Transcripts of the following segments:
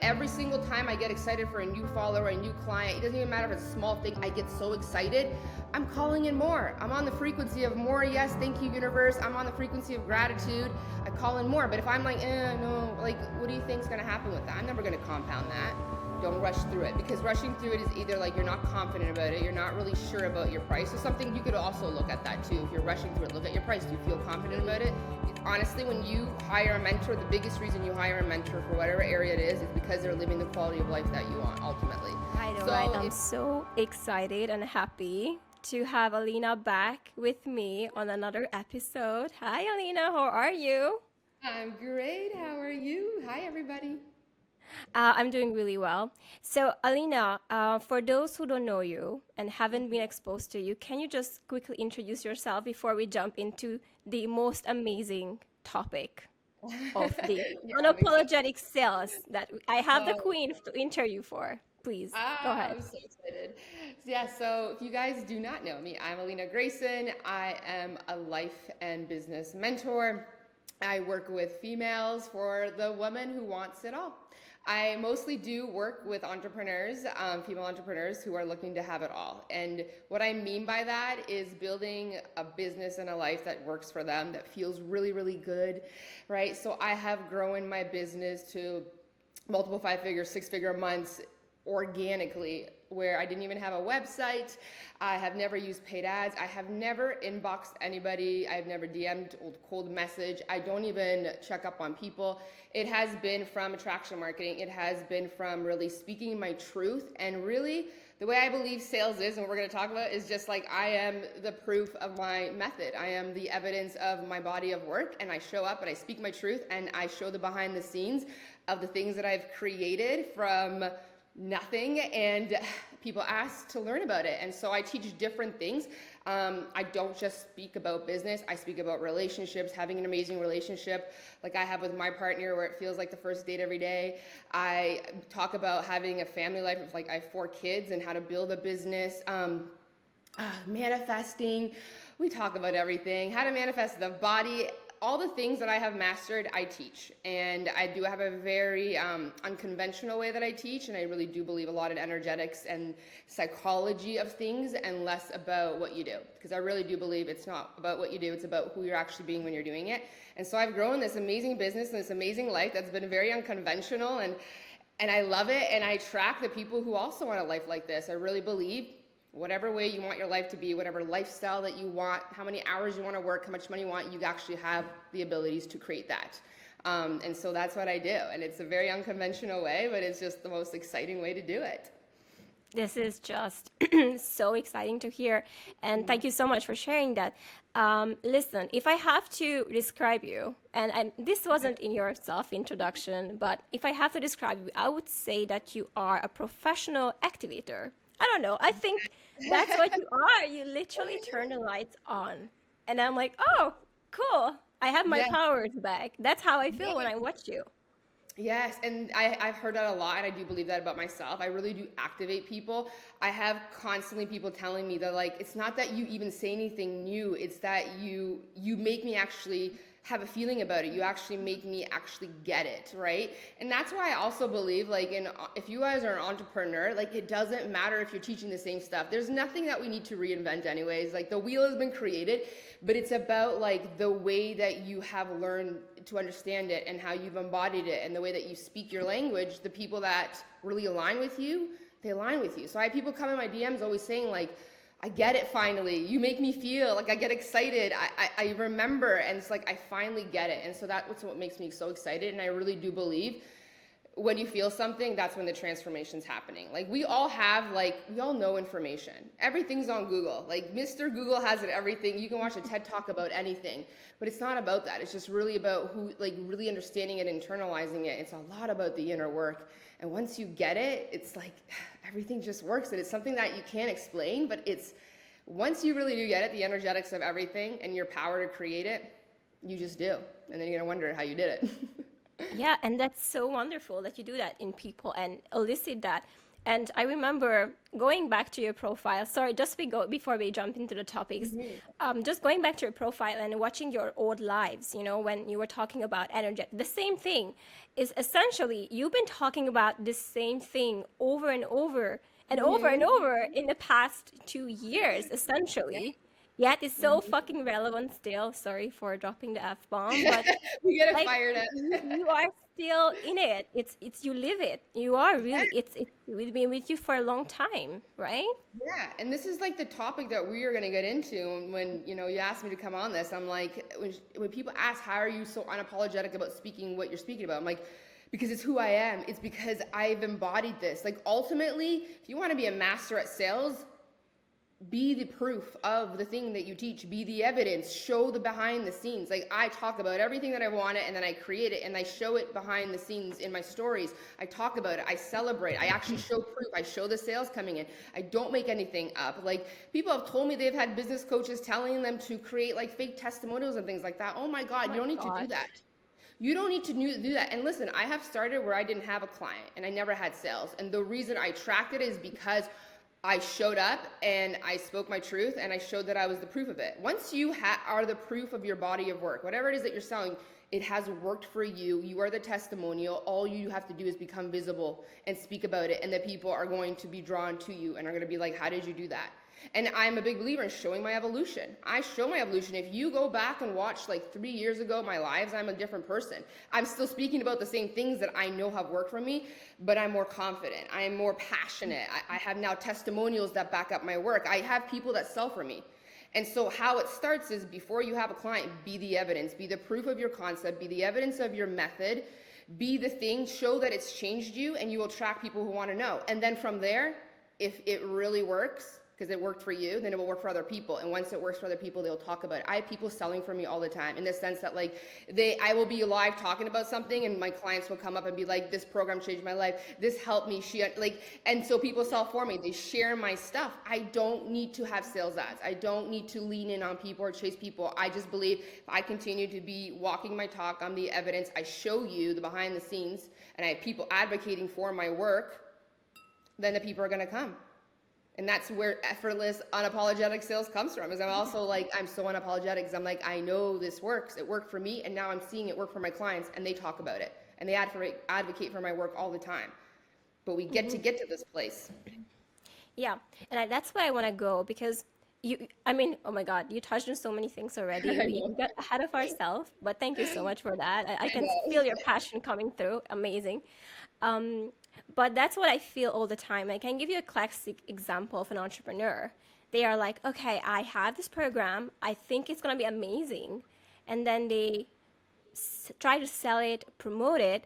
Every single time I get excited for a new follower, a new client, it doesn't even matter if it's a small thing, I get so excited. I'm calling in more. I'm on the frequency of more. Yes, thank you, universe. I'm on the frequency of gratitude. I call in more. But if I'm like, no, like, what do you think's gonna happen with that? I'm never gonna compound that. Don't rush through it, because rushing through it is either like you're not confident about it, you're not really sure about your price, or something. You could also look at that too. If you're rushing through it, look at your price. Do you feel confident about it? Honestly, when you hire a mentor, the biggest reason you hire a mentor for whatever area it is because they're living the quality of life that you want ultimately. I know, right? I'm so excited and happy to have Alina back with me on another episode. Hi, Alina, how are you? I'm great. How are you? Hi, everybody. I'm doing really well. So, Alina, for those who don't know you and haven't been exposed to you, can you just quickly introduce yourself before we jump into the most amazing topic of the Yeah, I'm excited. unapologetic sales that I have the Oh, queen to interview for? Please go ahead. I'm so excited. Yeah, so if you guys do not know me, I'm Alina Grayson. I am a life and business mentor. I work with females for the woman who wants it all. I mostly do work with entrepreneurs, female entrepreneurs who are looking to have it all. And what I mean by that is building a business and a life that works for them, that feels really, really good, right? So I have grown my business to multiple 5-figure, 6-figure months organically, where I didn't even have a website. I have never used paid ads. I have never inboxed anybody. I've never DM'd or cold message. I don't even check up on people. It has been from attraction marketing. It has been from really speaking my truth. And really, the way I believe sales is, and what we're going to talk about, is just like I am the proof of my method. I am the evidence of my body of work, and I show up and I speak my truth, and I show the behind the scenes of the things that I've created from nothing, and people ask to learn about it. And so I teach different things. I don't just speak about business. I speak about relationships, having an amazing relationship like I have with my partner, where it feels like the first date every day. I talk about having a family life of like I have 4 kids and how to build a business. Manifesting. We talk about everything, how to manifest the body. All the things that I have mastered, I teach. And I do have a very unconventional way that I teach. And I really do believe a lot in energetics and psychology of things, and less about what you do. Because I really do believe it's not about what you do, it's about who you're actually being when you're doing it. And so I've grown this amazing business and this amazing life that's been very unconventional. And I love it. And I track the people who also want a life like this. I really believe whatever way you want your life to be, whatever lifestyle that you want, how many hours you want to work, how much money you want, you actually have the abilities to create that. And so that's what I do. And it's a very unconventional way, but it's just the most exciting way to do it. This is just so exciting to hear. And thank you so much for sharing that. Listen, if I have to describe you, and this wasn't in your self introduction, but if I have to describe you, I would say that you are a professional activator. I don't know. I think that's what you are. You literally turn the lights on. And I'm like, oh, cool. I have my Yeah. powers back. That's how I feel when I watch you. Yes, and I've heard that a lot, and I do believe that about myself. I really do activate people. I have constantly people telling me that, like, it's not that you even say anything new, it's that you make me actually have a feeling about it. You actually make me actually get it, right? And that's why I also believe, like, if you guys are an entrepreneur, like, it doesn't matter if you're teaching the same stuff. There's nothing that we need to reinvent anyways. Like, the wheel has been created, but it's about like the way that you have learned to understand it and how you've embodied it and the way that you speak your language. The people that really align with you, they align with you. So I have people come in my DMs always saying like, I get it finally. You make me feel like I get excited. I remember, and it's like I finally get it. And so that's what makes me so excited. And I really do believe when you feel something, that's when the transformation's happening. Like we all know information. Everything's on Google. Like Mr. Google has it, everything. You can watch a TED Talk about anything, but it's not about that. It's just really about really understanding it, internalizing it. It's a lot about the inner work. And once you get it, it's like everything just works. And it's something that you can't explain, but once you really do get it, the energetics of everything and your power to create it, you just do. And then you're gonna wonder how you did it. Yeah, and that's so wonderful that you do that in people and elicit that. And I remember going back to your profile. Sorry, just before we jump into the topics, just going back to your profile and watching your old lives, when you were talking about energy. The same thing is essentially you've been talking about this same thing over and over and over and over in the past 2 years, essentially. Yet it's so fucking relevant still. Sorry for dropping the F bomb, but We get it like fired up. you are still in it. It's you live it. You are really it's been with you for a long time, right? Yeah, and this is like the topic that we are going to get into. And when you asked me to come on this, I'm like, when people ask how are you so unapologetic about speaking what you're speaking about, I'm like, because it's who I am. It's because I've embodied this. Like ultimately, if you want to be a master at sales, be the proof of the thing that you teach, be the evidence, show the behind the scenes. Like I talk about everything that I want it, and then I create it and I show it behind the scenes in my stories. I talk about it, I celebrate, I actually show proof, I show the sales coming in. I don't make anything up. Like people have told me they've had business coaches telling them to create like fake testimonials and things like that. Oh my God, you don't need to do that. You don't need to do that. And listen, I have started where I didn't have a client and I never had sales. And the reason I tracked it is because I showed up and I spoke my truth and I showed that I was the proof of it. Once you are the proof of your body of work, whatever it is that you're selling, it has worked for you. You are the testimonial. All you have to do is become visible and speak about it. And the people are going to be drawn to you and are going to be like, how did you do that? And I'm a big believer in showing my evolution. I show my evolution. If you go back and watch like 3 years ago, my lives, I'm a different person. I'm still speaking about the same things that I know have worked for me, but I'm more confident. I'm more passionate. I have now testimonials that back up my work. I have people that sell for me. And so how it starts is before you have a client, be the evidence, be the proof of your concept, be the evidence of your method, be the thing, show that it's changed you, and you will attract people who want to know. And then from there, if it really works, because it worked for you, then it will work for other people. And once it works for other people, they'll talk about it. I have people selling for me all the time in the sense that like I will be live talking about something and my clients will come up and be like, this program changed my life. This helped me. And so people sell for me. They share my stuff. I don't need to have sales ads. I don't need to lean in on people or chase people. I just believe if I continue to be walking my talk, I'm the evidence. I show you the behind the scenes and I have people advocating for my work, then the people are going to come. And that's where effortless, unapologetic sales comes from. Is I'm also like, I'm so unapologetic because I'm like, I know this works. It worked for me. And now I'm seeing it work for my clients and they talk about it. And they advocate for my work all the time. But we get to this place. Yeah. And that's where I want to go because oh my God, you touched on so many things already. We got ahead of ourselves, but thank you so much for that. I can feel your passion coming through. Amazing. But that's what I feel all the time. I can give you a classic example of an entrepreneur. They are like, okay, I have this program. I think it's going to be amazing. And then they try to sell it, promote it,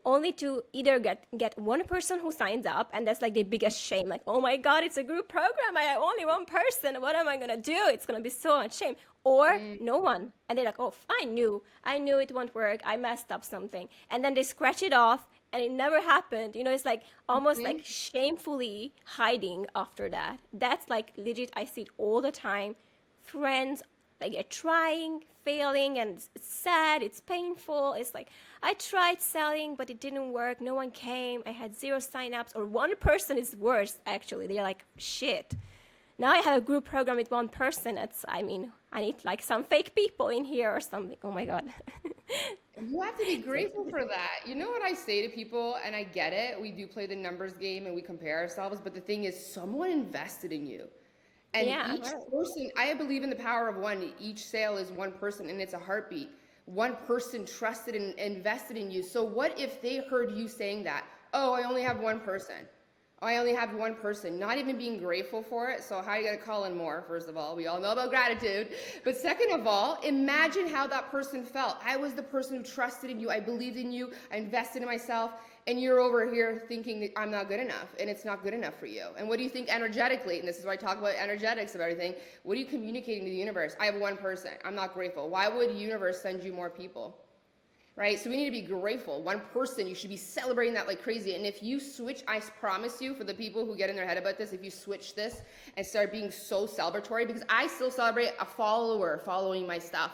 only to either get one person who signs up, and that's like the biggest shame. Like, oh my God, it's a group program. I have only one person. What am I going to do? It's going to be so much shame. Or no one. And they're like, oh, I knew it won't work. I messed up something. And then they scratch it off and it never happened. It's like almost like shamefully hiding after that. That's like legit. I see it all the time. Friends, like they're trying, failing, and it's sad, it's painful. It's like, I tried selling, but it didn't work. No one came. I had 0 signups, or one person is worse, actually. They're like, shit. Now I have a group program with one person. I need like some fake people in here or something. Oh my God. You have to be grateful for that. You know what I say to people, and I get it. We do play the numbers game and we compare ourselves, but the thing is, someone invested in you. And each person, I believe in the power of one. Each sale is one person and it's a heartbeat. One person trusted and invested in you. So what if they heard you saying that? Oh, I only have one person. Oh, I only have one person. Not even being grateful for it. So how are you going to call in more? First of all, we all know about gratitude. But second of all, imagine how that person felt. I was the person who trusted in you. I believed in you. I invested in myself. And you're over here thinking that I'm not good enough, and it's not good enough for you. And what do you think energetically? And this is why I talk about energetics of everything. What are you communicating to the universe? I have one person. I'm not grateful. Why would the universe send you more people? Right? So we need to be grateful. One person, you should be celebrating that like crazy. And if you switch, I promise you, for the people who get in their head about this, if you switch this and start being so celebratory, because I still celebrate a follower following my stuff.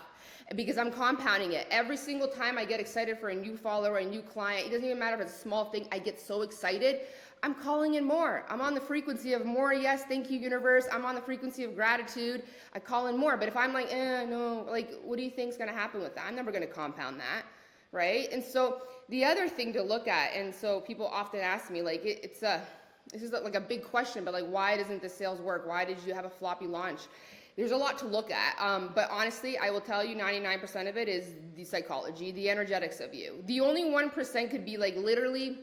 because I'm compounding it. Every single time I get excited for a new follower, a new client, it doesn't even matter if it's a small thing, I get so excited. I'm calling in more. I'm on the frequency of more. Yes, thank you, universe. I'm on the frequency of gratitude. I call in more. But if I'm like, no, like, what do you think is going to happen with that? I'm never going to compound that, right? And so the other thing to look at, and so people often ask me, like, this is like a big question, but like, why doesn't the sales work? Why did you have a floppy launch? There's a lot to look at. But honestly, I will tell you 99% of it is the psychology, the energetics of you. The only 1% could be like literally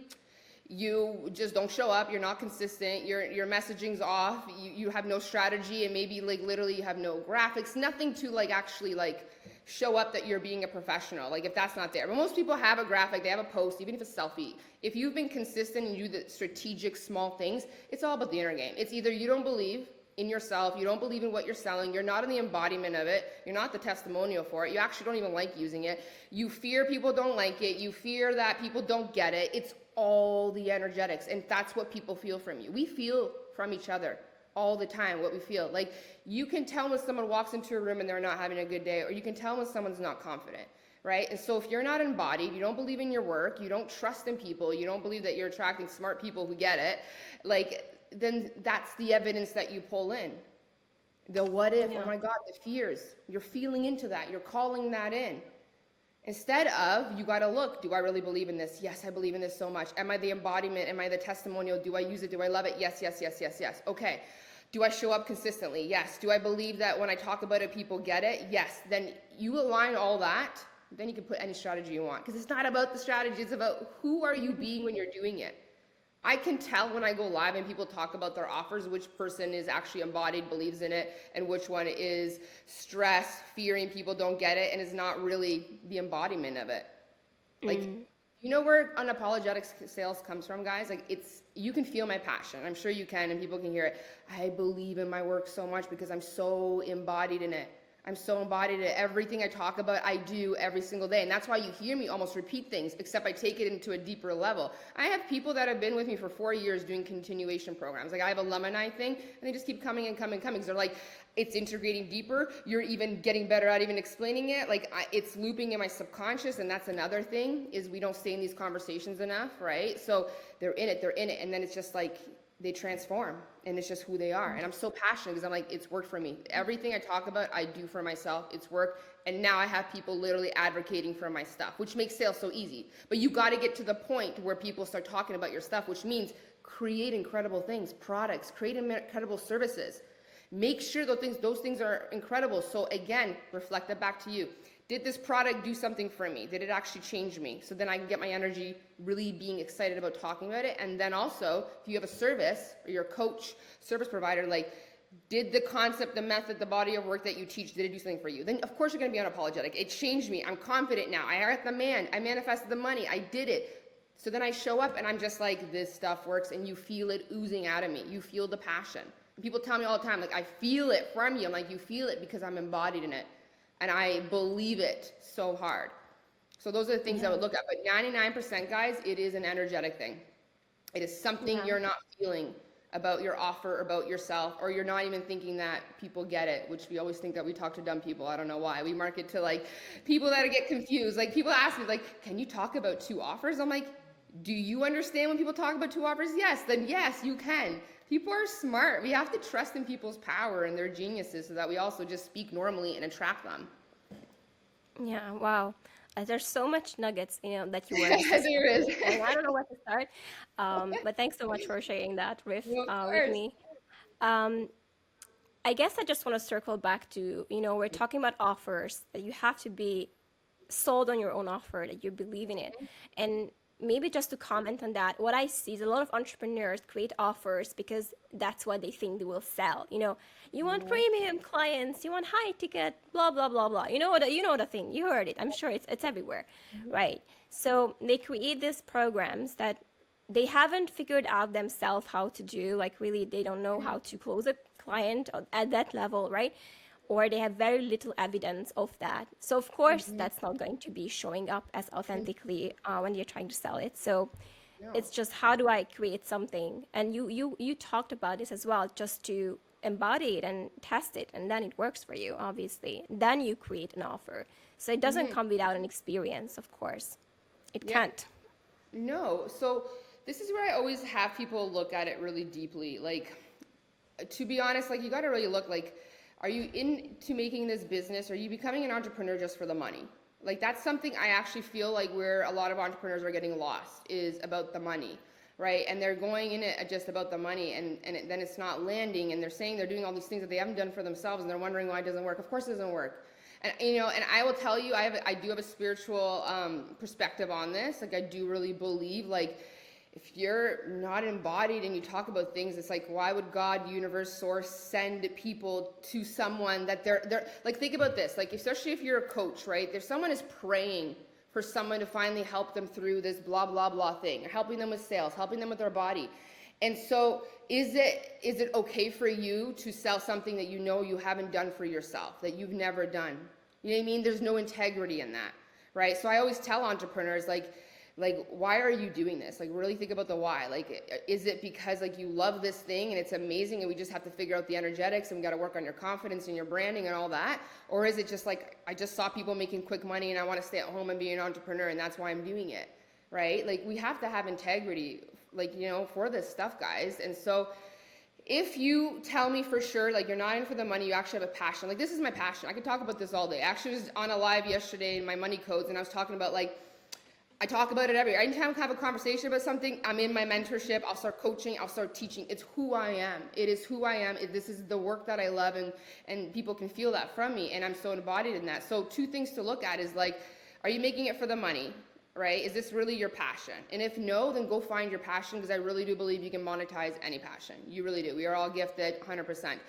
you just don't show up, you're not consistent, your messaging's off, you have no strategy, and maybe like literally you have no graphics, nothing to like actually like show up that you're being a professional, like if that's not there. But most people have a graphic, they have a post, even if it's selfie. If you've been consistent and you do the strategic small things, it's all about the inner game. It's either you don't believe in yourself, you don't believe in what you're selling, you're not in the embodiment of it, you're not the testimonial for it, you actually don't even like using it, you fear people don't like it, you fear that people don't get it. It's all the energetics, and that's what people feel from you. We feel from each other all the time what we feel. Like, you can tell when someone walks into a room and they're not having a good day, or you can tell when someone's not confident, right? And so if you're not embodied, you don't believe in your work, you don't trust in people, you don't believe that you're attracting smart people who get it, like, then that's the evidence that you pull in. The what if, oh my God, the fears, you're feeling into that, you're calling that in. Instead of, you got to look, do I really believe in this? Yes, I believe in this so much. Am I the embodiment? Am I the testimonial? Do I use it? Do I love it? Yes, yes, yes, yes, yes. Okay. Do I show up consistently? Yes. Do I believe that when I talk about it, people get it? Yes. Then you align all that, then you can put any strategy you want. Because it's not about the strategy, it's about who are you being when you're doing it. I can tell when I go live and people talk about their offers, which person is actually embodied, believes in it, and which one is stress, fearing people don't get it, and is not really the embodiment of it. Like, you know where unapologetic sales comes from, guys? Like, you can feel my passion. I'm sure you can, and people can hear it. I believe in my work so much because I'm so embodied in it. I'm so embodied in everything I talk about, I do every single day. And that's why you hear me almost repeat things, except I take it into a deeper level. I have people that have been with me for 4 years doing continuation programs. Like, I have a alumni thing, and they just keep coming and coming. Because they're like, it's integrating deeper. You're even getting better at even explaining it. Like, it's looping in my subconscious. And that's another thing, is we don't stay in these conversations enough, right? So they're in it. And then it's just like, they transform, and it's just who they are. And I'm so passionate because I'm like, it's worked for me. Everything I talk about, I do for myself. It's worked. And now I have people literally advocating for my stuff, which makes sales so easy. But you got to get to the point where people start talking about your stuff, which means create incredible things, products, create incredible services. Make sure those things are incredible. So again, reflect that back to you. Did this product do something for me? Did it actually change me? So then I can get my energy really being excited about talking about it. And then also, if you have a service or you're a coach, service provider, like, did the concept, the method, the body of work that you teach, did it do something for you? Then of course you're gonna be unapologetic. It changed me. I'm confident now. I got the man. I manifested the money. I did it. So then I show up and I'm just like, this stuff works, and you feel it oozing out of me. You feel the passion. And people tell me all the time, like, I feel it from you. I'm like, you feel it because I'm embodied in it. And I believe it so hard. So those are the things I would look at. But 99%, guys, it is an energetic thing. It is something you're not feeling about your offer, about yourself, or you're not even thinking that people get it, which we always think that we talk to dumb people. I don't know why. We market to like people that get confused. Like, people ask me, like, can you talk about 2 offers? I'm like, do you understand when people talk about 2 offers? Yes, then yes, you can. People are smart. We have to trust in people's power and their geniuses so that we also just speak normally and attract them. Yeah, wow. There's so much nuggets, that you were discussing. There is. And I don't know where to start. But thanks so much for sharing that Well, of with course. me. Um, I guess I just want to circle back to, we're talking about offers, that you have to be sold on your own offer, that you believe in it. And maybe just to comment on that, what I see is a lot of entrepreneurs create offers because that's what they think they will sell. You want premium clients, you want high ticket, blah blah blah blah. You know the thing. You heard it. I'm sure it's everywhere, right? So they create these programs that they haven't figured out themselves how to do. Like, really, they don't know how to close a client at that level, right? Or they have very little evidence of that. So of course, that's not going to be showing up as authentically when you're trying to sell it. So it's just, how do I create something? And you talked about this as well, just to embody it and test it, and then it works for you, obviously. Then you create an offer. So it doesn't come without an experience, of course. It Yeah. can't. No. So this is where I always have people look at it really deeply. Like, to be honest, like you got to really look like, are you into making this business? Are you becoming an entrepreneur just for the money? Like that's something I actually feel like where a lot of entrepreneurs are getting lost is about the money, right? And they're going in it just about the money, and then it's not landing, and they're saying they're doing all these things that they haven't done for themselves, and they're wondering why it doesn't work. Of course it doesn't work. And and I will tell you, I do have a spiritual perspective on this. Like I do really believe, like if you're not embodied and you talk about things, it's like, why would God, universe, source send people to someone that they're like, think about this, like especially if you're a coach, right? If someone is praying for someone to finally help them through this blah blah blah thing, or helping them with sales, helping them with their body. And so is it okay for you to sell something that you haven't done for yourself, that you've never done? You know what I mean? There's no integrity in that, right? So I always tell entrepreneurs, like why are you doing this? Like really think about the why. Like is it because like you love this thing and it's amazing and we just have to figure out the energetics and we got to work on your confidence and your branding and all that? Or is it just like I just saw people making quick money and I want to stay at home and be an entrepreneur and that's why I'm doing it, right? Like we have to have integrity, like for this stuff, guys. And so if you tell me for sure, like you're not in for the money, you actually have a passion. Like this is my passion. I could talk about this all day. I actually was on a live yesterday in my money codes and I was talking about like, I talk about it anytime I have a conversation about something, I'm in my mentorship, I'll start coaching, I'll start teaching. It's who I am. It is who I am. This is the work that I love, and people can feel that from me, and I'm so embodied in that. So two things to look at is like, are you making it for the money, right? Is this really your passion? And if no, then go find your passion, because I really do believe you can monetize any passion. You really do. We are all gifted 100%.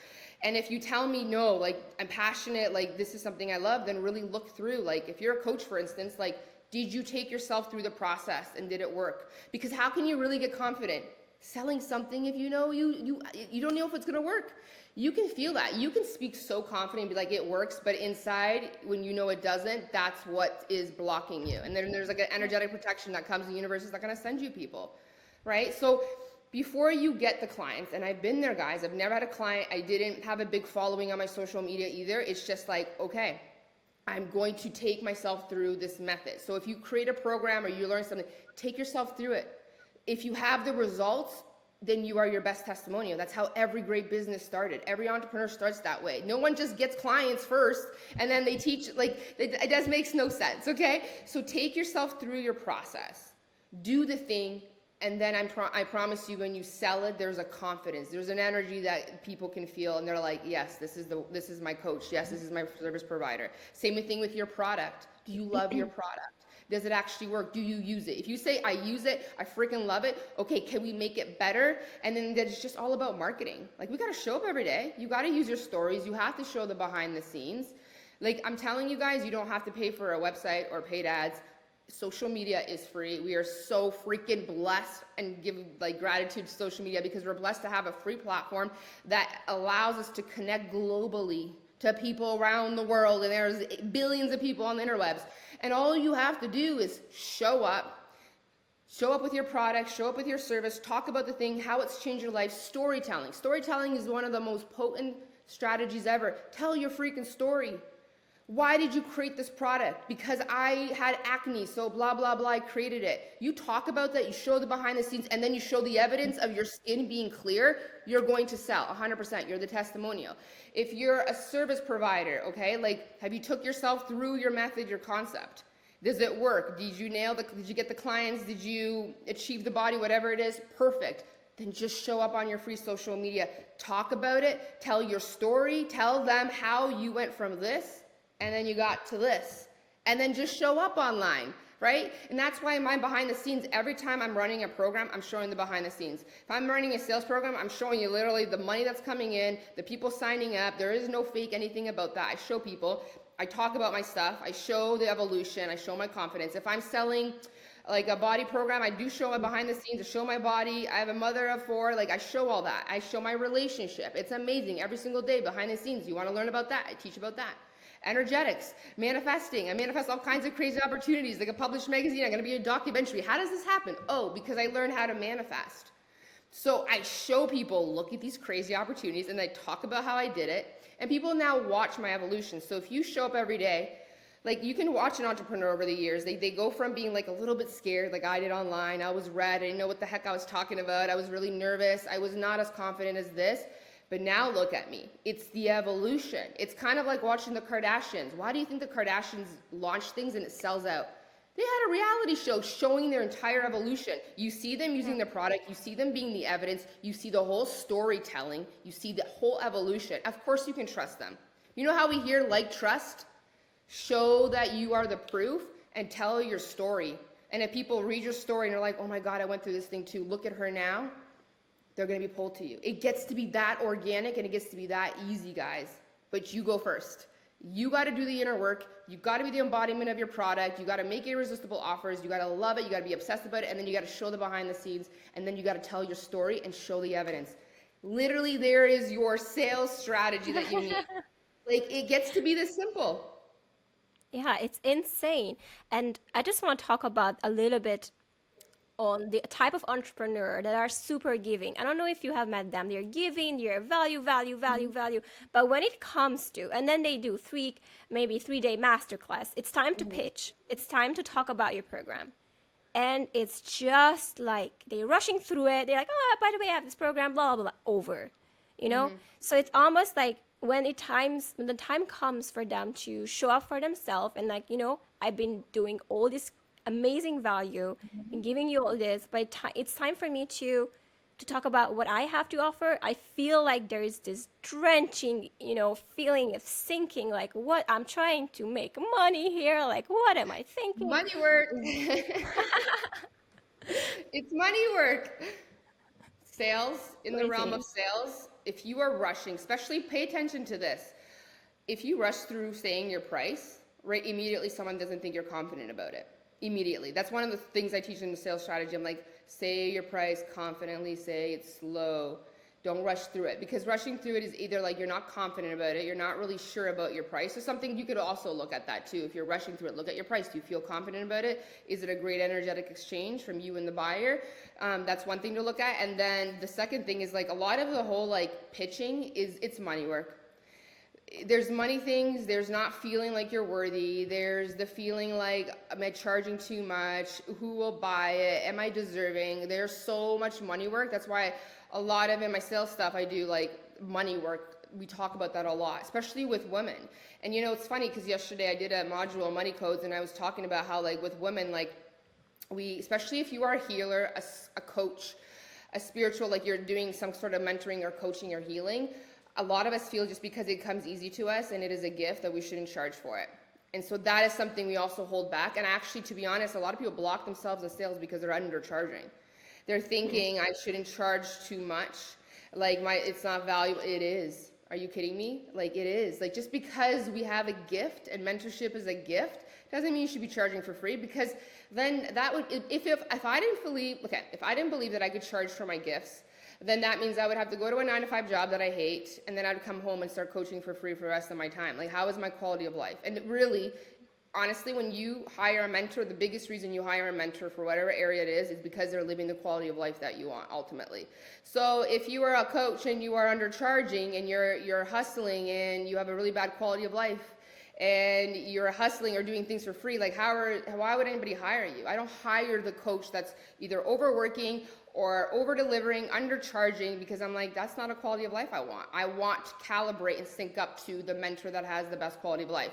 And if you tell me no, like I'm passionate, like this is something I love, then really look through, like if you're a coach, for instance, like did you take yourself through the process and did it work? Because how can you really get confident selling something if you don't know if it's gonna work? You can feel that. You can speak so confident and be like it works, but inside when you know it doesn't, that's what is blocking you. And then there's like an energetic protection that comes, the universe is not gonna send you people, right? So before you get the clients, and I've been there, guys, I've never had a client, I didn't have a big following on my social media either. It's just like, okay, I'm going to take myself through this method. So if you create a program or you learn something, take yourself through it. If you have the results, then you are your best testimonial. That's how every great business started. Every entrepreneur starts that way. No one just gets clients first and then they teach, like it just makes no sense, okay? So take yourself through your process. Do the thing. And then I promise you, when you sell it, there's a confidence. There's an energy that people can feel, and they're like, yes, this is my coach. Yes, this is my service provider. Same thing with your product. Do you love your product? Does it actually work? Do you use it? If you say, I use it, I freaking love it, okay, can we make it better? And then it's just all about marketing. Like, we got to show up every day. You got to use your stories. You have to show the behind the scenes. Like, I'm telling you guys, you don't have to pay for a website or paid ads. Social media is free. We are so freaking blessed, and give like gratitude to social media because we're blessed to have a free platform that allows us to connect globally to people around the world. And there's billions of people on the interwebs. And all you have to do is show up with your product, show up with your service, talk about the thing, how it's changed your life. Storytelling. Storytelling is one of the most potent strategies ever. Tell your freaking story. Why did you create this product? Because I had acne, so blah, blah, blah, I created it. You talk about that, you show the behind the scenes, and then you show the evidence of your skin being clear, you're going to sell 100%. You're the testimonial. If you're a service provider, okay, like have you took yourself through your method, your concept? Does it work? Did you did you get the clients? Did you achieve the body, whatever it is? Perfect. Then just show up on your free social media. Talk about it, tell your story, tell them how you went from this and then you got to this, and then just show up online, right? And that's why my behind the scenes, every time I'm running a program, I'm showing the behind the scenes. If I'm running a sales program, I'm showing you literally the money that's coming in, the people signing up. There is no fake anything about that. I show people, I talk about my stuff, I show the evolution, I show my confidence. If I'm selling like a body program, I do show my behind the scenes, I show my body. I have a mother of 4, like I show all that. I show my relationship. It's amazing every single day behind the scenes. You want to learn about that? I teach about that. Energetics, manifesting. I manifest all kinds of crazy opportunities, like a published magazine. I'm going to be a documentary. How does this happen? Oh, because I learned how to manifest. So I show people, look at these crazy opportunities, and I talk about how I did it. And people now watch my evolution. So if you show up every day, like you can watch an entrepreneur over the years, they go from being like a little bit scared, like I did online. I was red. I didn't know what the heck I was talking about. I was really nervous. I was not as confident as this. But now look at me. It's the evolution. It's kind of like watching the Kardashians. Why do you think the Kardashians launch things and it sells out? They had a reality show showing their entire evolution. You see them using the product, you see them being the evidence, you see the whole storytelling, you see the whole evolution. Of course you can trust them. You know how we hear like trust? Show that you are the proof and tell your story. And if people read your story and they're like, oh my God, I went through this thing too, look at her now, they're gonna be pulled to you. It gets to be that organic and it gets to be that easy, guys. But you go first. You got to do the inner work. You got to be the embodiment of your product. You got to make irresistible offers. You got to love it. You got to be obsessed about it. And then you got to show the behind the scenes. And then you got to tell your story and show the evidence. Literally, there is your sales strategy that you need. Like, it gets to be this simple. Yeah, it's insane. And I just want to talk about a little bit on the type of entrepreneur that are super giving. I don't know if you have met them. They're giving, they're value, value, value, value. But when it comes to, and then they do maybe 3-day masterclass, it's time to pitch. It's time to talk about your program. And it's just like they're rushing through it. They're like, oh, by the way, I have this program, blah, blah, blah, over. You know? So it's almost like when the time comes for them to show up for themselves and like, I've been doing all this amazing value and giving you all this, but it's time for me to talk about what I have to offer. I feel like there is this drenching, feeling of sinking, like what I'm trying to make money here, like what am I thinking? Money work. It's money work. Sales, in the realm of sales, if you are rushing, especially pay attention to this. If you rush through saying your price, right, immediately someone doesn't think you're confident about it. Immediately. That's one of the things I teach in the sales strategy. I'm like, say your price confidently, say it slow. Don't rush through it, because rushing through it is either like you're not confident about it, you're not really sure about your price, or something. You could also look at that too. If you're rushing through it, look at your price. Do you feel confident about it? Is it a great energetic exchange from you and the buyer? That's one thing to look at. And then the second thing is like a lot of the whole like pitching it's money work. There's money things, there's not feeling like you're worthy, there's the feeling like, am I charging too much, who will buy it, am I deserving? There's so much money work. That's why a lot of in my sales stuff I do like money work. We talk about that a lot, especially with women. And it's funny because yesterday I did a module on money codes, and I was talking about how like with women, like especially if you are a healer, a coach, a spiritual, like you're doing some sort of mentoring or coaching or healing, a lot of us feel just because it comes easy to us and it is a gift that we shouldn't charge for it. And so that is something we also hold back. And actually, to be honest, a lot of people block themselves in sales because they're undercharging. They're thinking I shouldn't charge too much. Like it's not valuable. It is. Are you kidding me? Like it is. Like just because we have a gift and mentorship is a gift doesn't mean you should be charging for free, because then that would, if I didn't believe that I could charge for my gifts, then that means I would have to go to a 9-to-5 job that I hate, and then I'd come home and start coaching for free for the rest of my time. Like, how is my quality of life? And really, honestly, when you hire a mentor, the biggest reason you hire a mentor for whatever area it is because they're living the quality of life that you want, ultimately. So if you are a coach and you are undercharging and you're hustling and you have a really bad quality of life, and you're hustling or doing things for free, like why would anybody hire you? I don't hire the coach that's either overworking or over-delivering, undercharging, because I'm like, that's not a quality of life I want. I want to calibrate and sync up to the mentor that has the best quality of life.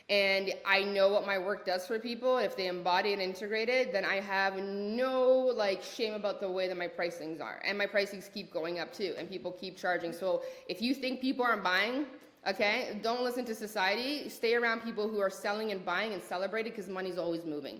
And I know what my work does for people. If they embody and integrate it, then I have no shame about the way that my pricings are. And my pricings keep going up too, and people keep charging. So if you think people aren't buying, okay, don't listen to society. Stay around people who are selling and buying and celebrating, because money's always moving.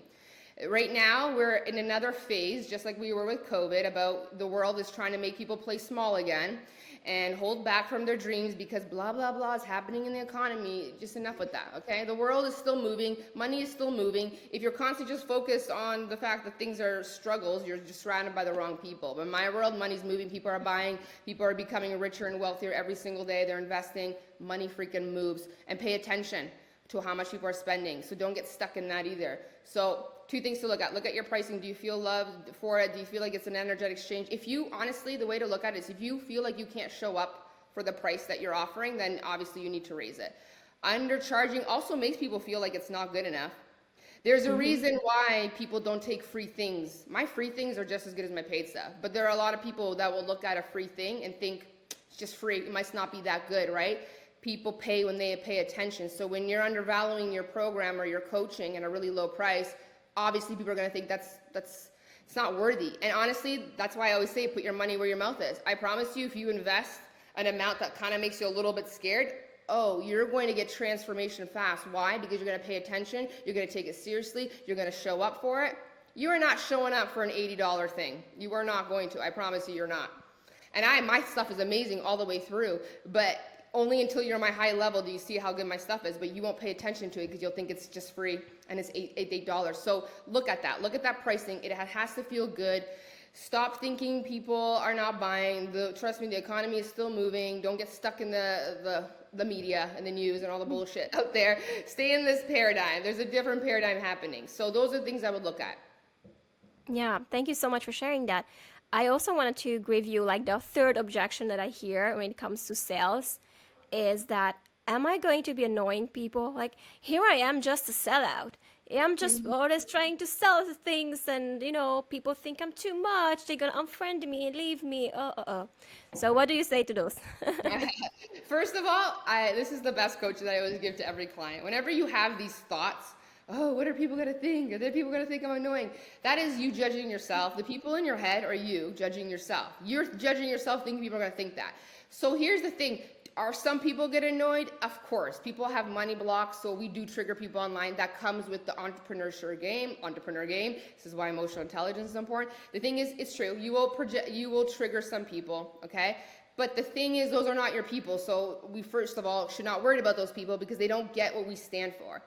Right now, we're in another phase, just like we were with COVID, about the world is trying to make people play small again and hold back from their dreams because blah, blah, blah is happening in the economy. Just enough with that, okay? The world is still moving. Money is still moving. If you're constantly just focused on the fact that things are struggles, you're just surrounded by the wrong people. But in my world, money's moving. People are buying. People are becoming richer and wealthier every single day. They're investing. Money freaking moves. And pay attention. to how much people are spending. So don't get stuck in that either. So two things to look at. Look at your pricing. Do you feel loved for it? Do you feel like it's an energetic exchange? If you, honestly, the way to look at it is if you feel like you can't show up for the price that you're offering, then obviously you need to raise it. Undercharging also makes people feel like it's not good enough. There's a reason why people don't take free things. My free things are just as good as my paid stuff. But there are a lot of people that will look at a free thing and think it's just free. It must not be that good, right? People pay when they pay attention. So when you're undervaluing your program or your coaching at a really low price, obviously people are going to think that's it's not worthy. And honestly, that's why I always say put your money where your mouth is. I promise you, if you invest an amount that kind of makes you a little bit scared, oh, you're going to get transformation fast. Why? Because you're going to pay attention. You're going to take it seriously. You're going to show up for it. You are not showing up for an $80 thing. You are not going to. I promise you, you're not. And my stuff is amazing all the way through, but only until you're on my high level do you see how good my stuff is, but you won't pay attention to it because you'll think it's just free and it's $8. So look at that. Look at that pricing. It has to feel good. Stop thinking people are not buying. Trust me, the economy is still moving. Don't get stuck in the media and the news and all the bullshit out there. Stay in this paradigm. There's a different paradigm happening. So those are things I would look at. Yeah, thank you so much for sharing that. I also wanted to give you like the third objection that I hear when it comes to sales is that am I going to be annoying people? Like here I am just a sellout. I'm just always trying to sell things and people think I'm too much. They're gonna unfriend me and leave me. So what do you say to those? First of all, this is the best coach that I always give to every client. Whenever you have these thoughts, oh, what are people going to think? Are there people going to think I'm annoying? That is you judging yourself. The people in your head are you judging yourself. You're judging yourself thinking people are going to think that. So here's the thing. Are some people get annoyed? Of course. People have money blocks, so we do trigger people online. That comes with the entrepreneur game. This is why emotional intelligence is important. The thing is, it's true. You will trigger some people, okay? But the thing is, those are not your people. So we first of all should not worry about those people because they don't get what we stand for.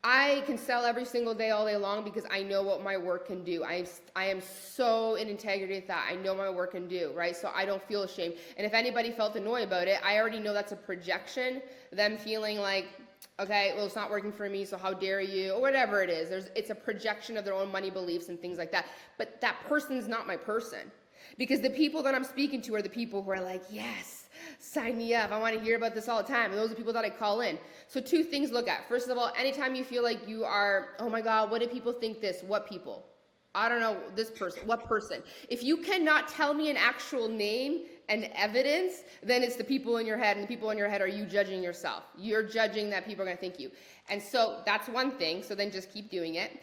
I can sell every single day, all day long, because I know what my work can do. I am so in integrity with that. I know my work can do, right? So I don't feel ashamed. And if anybody felt annoyed about it, I already know that's a projection. Them feeling like, okay, well, it's not working for me, so how dare you, or whatever it is. It's a projection of their own money beliefs and things like that. But that person's not my person. Because the people that I'm speaking to are the people who are like, yes, sign me up. I want to hear about this all the time. And those are the people that I call in. So two things to look at. First of all, anytime you feel like you are, oh my God, what do people think this? What people? I don't know, this person. What person? If you cannot tell me an actual name and evidence, then it's the people in your head. And the people in your head are you judging yourself. You're judging that people are going to think you. And so that's one thing. So then just keep doing it.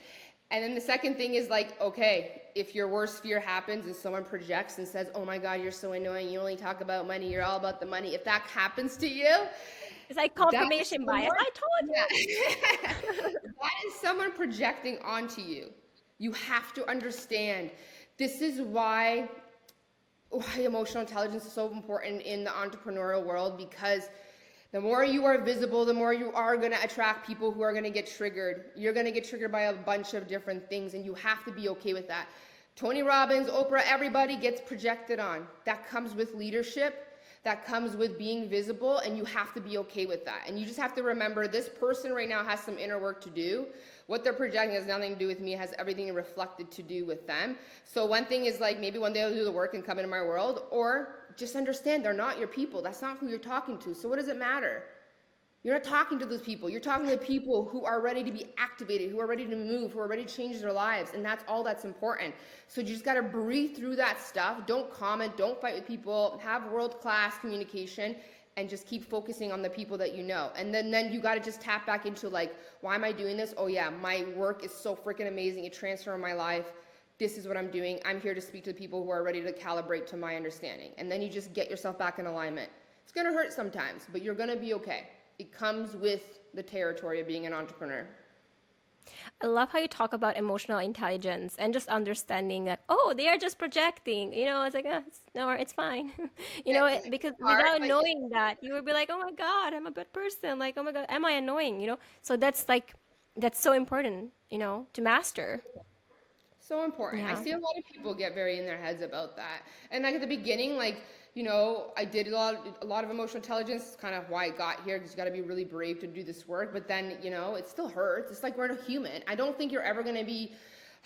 And then the second thing is like, okay, if your worst fear happens and someone projects and says, oh my God, you're so annoying. You only talk about money. You're all about the money. If that happens to you, it's like confirmation bias. I told you. That is someone projecting onto you. You have to understand. This is why emotional intelligence is so important in the entrepreneurial world, because the more you are visible, the more you are going to attract people who are going to get triggered. You're going to get triggered by a bunch of different things, and you have to be okay with that. Tony Robbins, Oprah, everybody gets projected on. That comes with leadership. That comes with being visible, and you have to be okay with that. And you just have to remember this person right now has some inner work to do. What they're projecting has nothing to do with me. It has everything reflected to do with them. So one thing is like maybe one day I'll do the work and come into my world, or just understand they're not your people. That's not who you're talking to. So what does it matter? You're not talking to those people. You're talking to people who are ready to be activated, who are ready to move, who are ready to change their lives. And that's all that's important. So you just got to breathe through that stuff. Don't comment. Don't fight with people. Have world-class communication and just keep focusing on the people that you know. And then you got to just tap back into like, why am I doing this? Oh yeah, my work is so freaking amazing. It transformed my life. This is what I'm doing. I'm here to speak to the people who are ready to calibrate to my understanding. And then you just get yourself back in alignment. It's going to hurt sometimes, but you're going to be okay. It comes with the territory of being an entrepreneur. I love how you talk about emotional intelligence and just understanding that, oh, they are just projecting. It's like, no, it's fine. Because without knowing that, you would be like, oh my God, I'm a bad person. Like, oh my God, am I annoying? So that's so important, to master. So important. I Yeah. see a lot of people get very in their heads about that. And like at the beginning, like, I did a lot of emotional intelligence. It's kind of why I got here because you got to be really brave to do this work. But then, it still hurts. It's like we're a human. I don't think you're ever going to be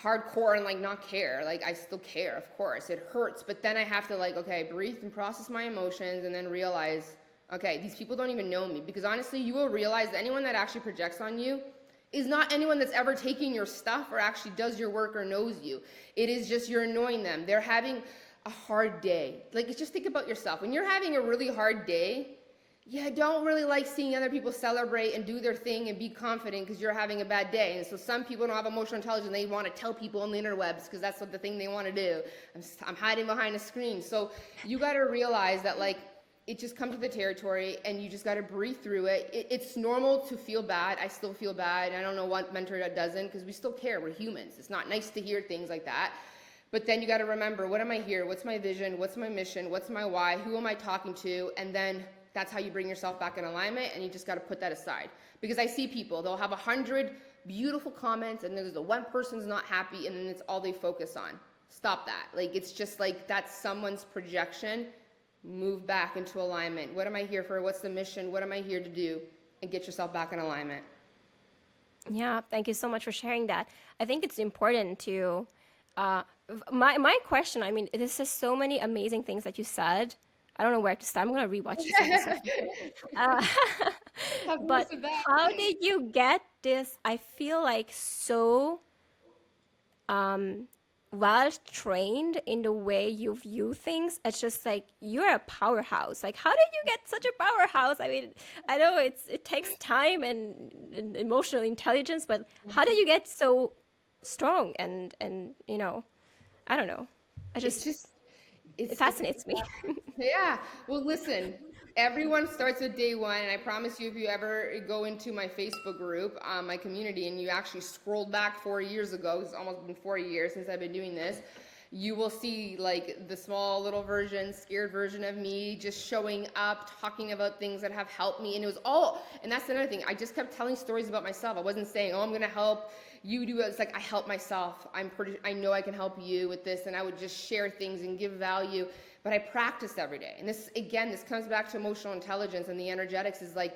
hardcore and like not care. Like I still care, of course. It hurts, but then I have to like, okay, breathe and process my emotions and then realize, okay, these people don't even know me because honestly, you will realize that anyone that actually projects on you is not anyone that's ever taking your stuff or actually does your work or knows you. It is just you're annoying them. They're having a hard day. Like just think about yourself. When you're having a really hard day, yeah, I don't really like seeing other people celebrate and do their thing and be confident because you're having a bad day. And so some people don't have emotional intelligence. They want to tell people on the interwebs because that's what the thing they want to do. I'm hiding behind a screen. So you got to realize that like it just comes with the territory and you just got to breathe through it. It's normal to feel bad. I still feel bad. I don't know what mentor that doesn't because we still care. We're humans. It's not nice to hear things like that. But then you got to remember, what am I here? What's my vision? What's my mission? What's my why? Who am I talking to? And then that's how you bring yourself back in alignment, and you just got to put that aside. Because I see people, they'll have 100 beautiful comments, and there's the one person's not happy, and then it's all they focus on. Stop that. Like, it's just like that's someone's projection. Move back into alignment. What am I here for? What's the mission? What am I here to do? And get yourself back in alignment. Yeah, thank you so much for sharing that. I think it's important to uh, my question. I mean, this is so many amazing things that you said. I don't know where to start. I'm gonna rewatch this episode. Uh, Have but most of that. how did you get this? I feel like so um, well trained in the way you view things. It's just like you're a powerhouse. Like, how did you get such a powerhouse? I mean, I know it takes time and emotional intelligence, but how did you get so strong and I don't know. I It's just just, it it's fascinates me. Yeah. Well, listen, everyone starts with day one. And I promise you, if you ever go into my Facebook group, my community, and you actually scrolled back 4 years ago, it's almost been 4 years since I've been doing this, you will see like the small little version, scared version of me just showing up, talking about things that have helped me. And it was all, and that's another thing. I just kept telling stories about myself. I wasn't saying, oh, I'm going to help you do it. It's like, I help myself. I know I can help you with this. And I would just share things and give value. But I practiced every day. And this comes back to emotional intelligence and the energetics is like,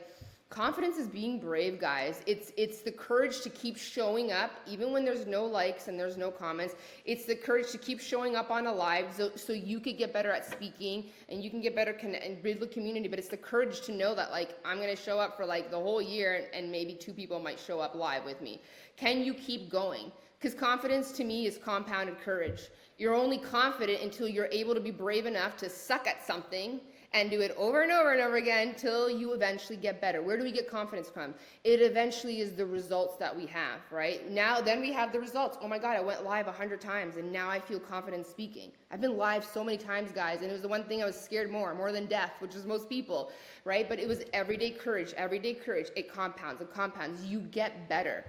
confidence is being brave, guys. It's the courage to keep showing up, even when there's no likes and there's no comments. It's the courage to keep showing up on a live so you could get better at speaking and you can get better and build the community. But it's the courage to know that like, I'm going to show up for like the whole year and maybe 2 people might show up live with me. Can you keep going? Because confidence to me is compounded courage. You're only confident until you're able to be brave enough to suck at something and do it over and over and over again till you eventually get better. Where do we get confidence from? It eventually is the results that we have, right? Now, then we have the results. Oh my God, I went live 100 times and now I feel confident speaking. I've been live so many times, guys, and it was the one thing I was scared more than death, which is most people, right? But it was everyday courage, everyday courage. It compounds, it compounds. You get better.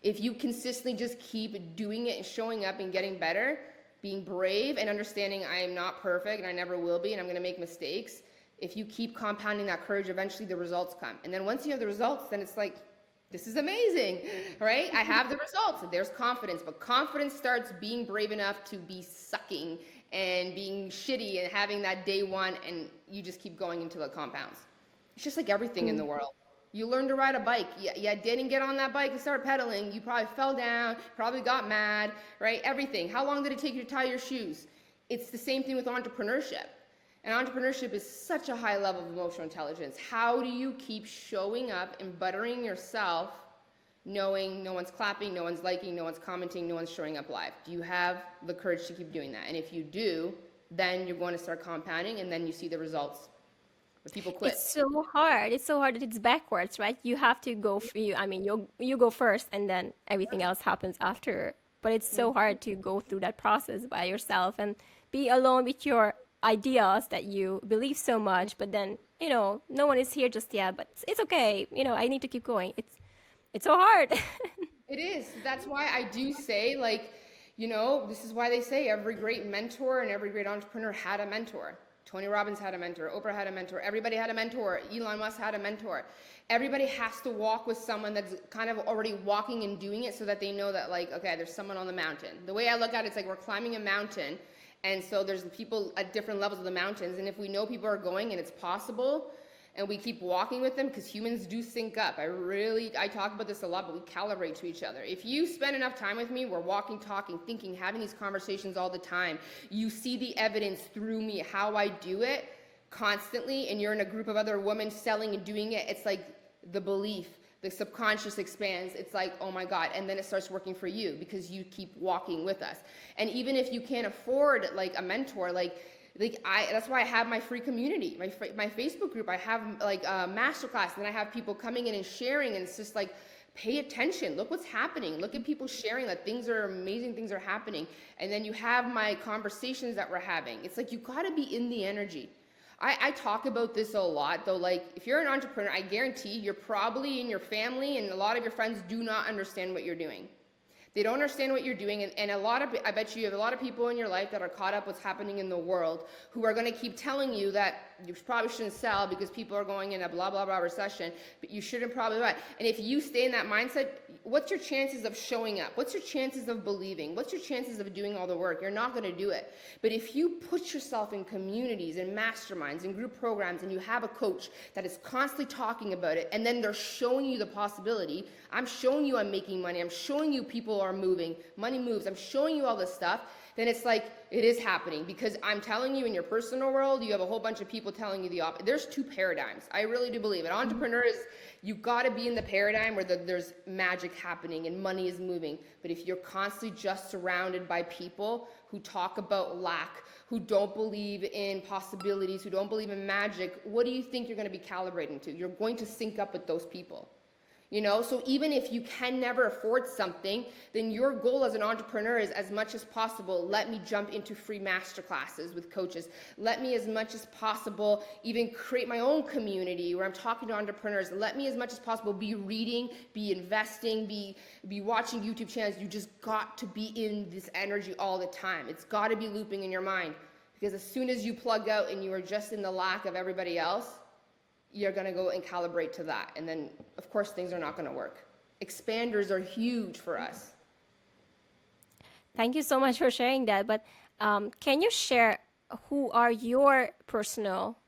If you consistently just keep doing it and showing up and getting better, being brave and understanding I am not perfect and I never will be and I'm going to make mistakes. If you keep compounding that courage, eventually the results come. And then once you have the results, then it's like, this is amazing, right? I have the results. There's confidence, but confidence starts being brave enough to be sucking and being shitty and having that day one, and you just keep going until it compounds. It's just like everything in the world. You learn to ride a bike. You didn't get on that bike and start pedaling. You probably fell down, probably got mad, right? Everything. How long did it take you to tie your shoes? It's the same thing with entrepreneurship. And entrepreneurship is such a high level of emotional intelligence. How do you keep showing up and buttering yourself, knowing no one's clapping, no one's liking, no one's commenting, no one's showing up live? Do you have the courage to keep doing that? And if you do, then you're going to start compounding and then you see the results. But people quit. It's so hard. It's so hard that it's backwards, right? You have to go for you. I mean, you go first and then everything else happens after. But it's so hard to go through that process by yourself and be alone with your ideas that you believe so much, but then, no one is here just yet, but it's okay. I need to keep going. It's so hard. It is. That's why I do say, like, this is why they say every great mentor and every great entrepreneur had a mentor Tony Robbins had a mentor, Oprah had a mentor, everybody had a mentor, Elon Musk had a mentor. Everybody has to walk with someone that's kind of already walking and doing it so that they know that like, okay, there's someone on the mountain. The way I look at it, it's like we're climbing a mountain, and so there's people at different levels of the mountains, and if we know people are going and it's possible, and we keep walking with them, because humans do sync up. I talk about this a lot, but we calibrate to each other. If you spend enough time with me, we're walking, talking, thinking, having these conversations all the time. You see the evidence through me, how I do it constantly, and you're in a group of other women selling and doing it. It's like the belief, the subconscious expands. It's like, oh my God. And then it starts working for you because you keep walking with us. And even if you can't afford like a mentor, that's why I have my free community, my Facebook group. I have like a masterclass, and then I have people coming in and sharing, and it's just like, pay attention. Look what's happening. Look at people sharing that amazing things are happening. And then you have my conversations that we're having. It's like, you gotta be in the energy. I talk about this a lot though. Like if you're an entrepreneur, I guarantee you're probably in your family and a lot of your friends do not understand what you're doing. They don't understand what you're doing, and I bet you have a lot of people in your life that are caught up what's happening in the world who are going to keep telling you that you probably shouldn't sell because people are going in a blah, blah, blah recession, but you shouldn't probably buy. And if you stay in that mindset, what's your chances of showing up? What's your chances of believing? What's your chances of doing all the work? You're not going to do it. But if you put yourself in communities and masterminds and group programs, and you have a coach that is constantly talking about it, and then they're showing you the possibility, I'm showing you I'm making money, I'm showing you people are moving, money moves, I'm showing you all this stuff, then it's like, it is happening. Because I'm telling you, in your personal world, you have a whole bunch of people telling you the opposite. There's two paradigms. I really do believe it. Entrepreneurs, you got to be in the paradigm where there's magic happening and money is moving. But if you're constantly just surrounded by people who talk about lack, who don't believe in possibilities, who don't believe in magic, what do you think you're going to be calibrating to? You're going to sync up with those people. You know, so even if you can never afford something, then your goal as an entrepreneur is, as much as possible, let me jump into free masterclasses with coaches. Let me, as much as possible, even create my own community where I'm talking to entrepreneurs. Let me, as much as possible, be reading, be investing, be watching YouTube channels. You just got to be in this energy all the time. It's got to be looping in your mind, because as soon as you plug out and you are just in the lack of everybody else, you're going to go and calibrate to that. And then, of course, things are not going to work. Expanders are huge for us. Thank you so much for sharing that. But can you share who are your personal,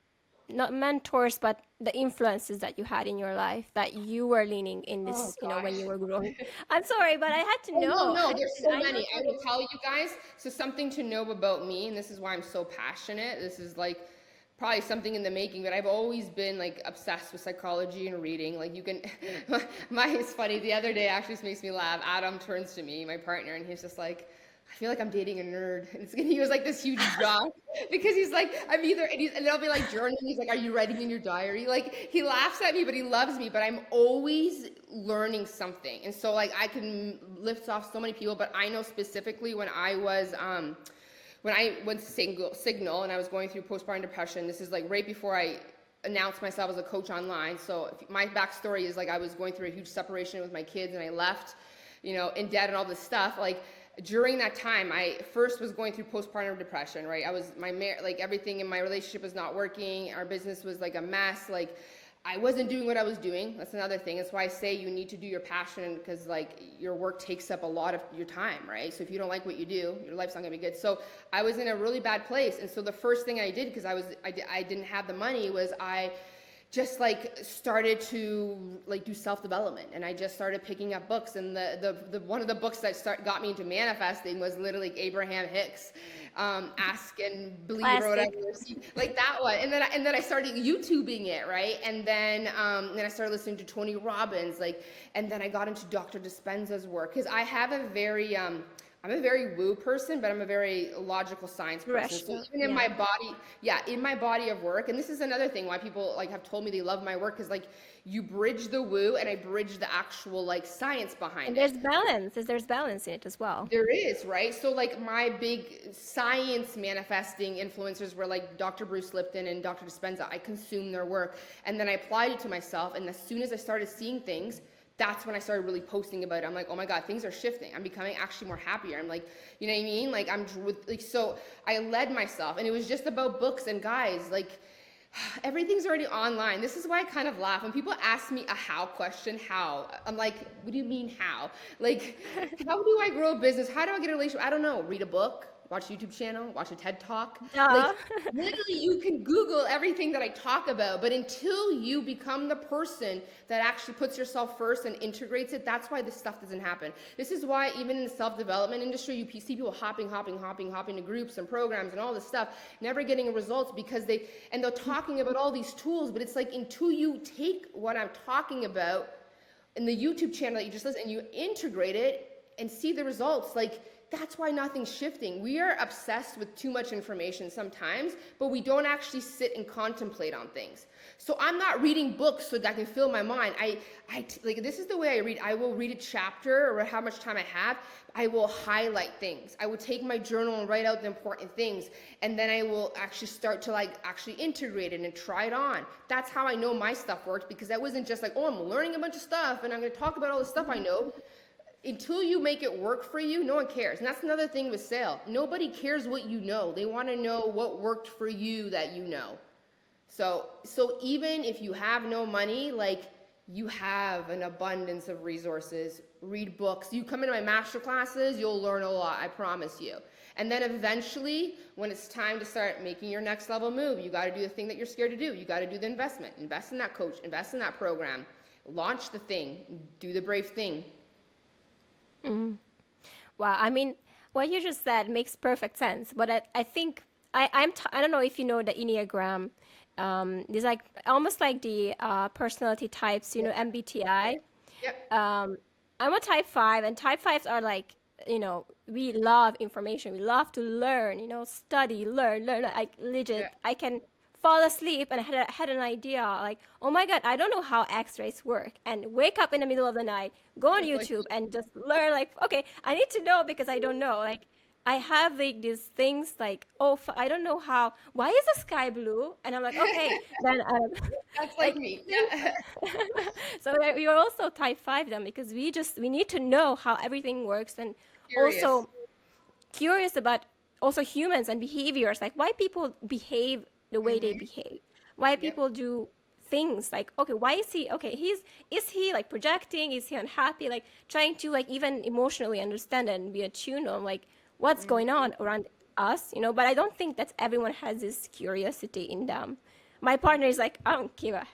not mentors, but the influences that you had in your life that you were leaning in this, when you were growing? I'm sorry, but I had to know. No, there's so many. I will tell you guys. So something to know about me, and this is why I'm so passionate. This is like probably something in the making, but I've always been like obsessed with psychology and reading. Like you can, it's funny, the other day actually this makes me laugh. Adam turns to me, my partner, and he's just like, I feel like I'm dating a nerd. And he was like this huge jaw because he's like, I'm either, and they'll be like journaling. He's like, are you writing in your diary? Like he laughs at me, but he loves me, but I'm always learning something. And so like I can lift off so many people, but I know specifically when I went Signal and I was going through postpartum depression, this is like right before I announced myself as a coach online. So my backstory is like I was going through a huge separation with my kids, and I left, in debt and all this stuff. Like during that time, I first was going through postpartum depression, right? Everything in my relationship was not working. Our business was like a mess. Like I wasn't doing what I was doing. That's another thing. That's why I say you need to do your passion, because like your work takes up a lot of your time, right? So if you don't like what you do, your life's not gonna be good. So I was in a really bad place. And so the first thing I did, because I didn't have the money, was I just like started to like do self-development, and I just started picking up books. And the one of the books that got me into manifesting was literally Abraham Hicks, Ask and Believe, or whatever, like that one. And then I started YouTubing it, right? And then I started listening to Tony Robbins, and then I got into Dr. Dispenza's work, because I have a very I'm a very woo person, but I'm a very logical science person. So even in my body of work, and this is another thing why people like have told me they love my work, is like you bridge the woo and I bridge the actual like science behind it. And there's balance in it as well. There is, right? So like my big science manifesting influencers were like Dr. Bruce Lipton and Dr. Dispenza. I consumed their work, and then I applied it to myself, and as soon as I started seeing things, that's when I started really posting about it. I'm like, oh my God, things are shifting. I'm becoming actually more happier. I'm like, you know what I mean? Like like, so I led myself, and it was just about books. And guys, like, everything's already online. This is why I kind of laugh when people ask me a how question. How? I'm like, what do you mean how? Like, how do I grow a business? How do I get a relationship? I don't know. Read a book, watch a YouTube channel, watch a TED talk. Like, Duh. literally, you can Google everything that I talk about, but until you become the person that actually puts yourself first and integrates it, that's why this stuff doesn't happen. This is why even in the self-development industry, you see people hopping to groups and programs and all this stuff, never getting results because they're talking about all these tools, but it's like until you take what I'm talking about in the YouTube channel that you just listen and you integrate it and see the results, like, that's why nothing's shifting. We are obsessed with too much information sometimes, but we don't actually sit and contemplate on things. So I'm not reading books so that I can fill my mind. Like, this is the way I read. I will read a chapter or how much time I have. I will highlight things. I will take my journal and write out the important things. And then I will actually start to like actually integrate it and try it on. That's how I know my stuff works, because I wasn't just like, oh, I'm learning a bunch of stuff and I'm going to talk about all the stuff I know. Until you make it work for you, no one cares. And that's another thing with sale. Nobody cares what you know. They want to know what worked for you that you know. So even if you have no money, like, you have an abundance of resources. Read books. You come into my master classes, you'll learn a lot, I promise you. And then eventually, when it's time to start making your next level move, you got to do the thing that you're scared to do. You got to do the investment. Invest in that coach. Invest in that program. Launch the thing. Do the brave thing. Wow, I mean, what you just said makes perfect sense. But I think I don't know if you know the Enneagram. There's like almost like the personality types, you know, MBTI. Yep. I'm a type 5, and type 5s are like, you know, we love information. We love to learn, you know, study, learn. Like, legit, Yeah. I can fall asleep and had an idea like, oh my God, I don't know how X-rays work, and wake up in the middle of the night, go on Just like, YouTube and just learn, like, okay, I need to know because I don't know. Like, I have like these things like, oh, I don't know why is the sky blue? And I'm like, okay, then that's like like me. things. Yeah. So you're also type 5 then, because we need to know how everything works, and Curious. also curious about also humans and behaviors, like why people behave the way they Mm-hmm. behave, why Yep. people do things like, okay, why is he, okay, is he like projecting, is he unhappy, like trying to like even emotionally understand and be attuned on like what's going Mm-hmm. on around us, you know. But I don't think that everyone has this curiosity in them. My partner is like, I don't care,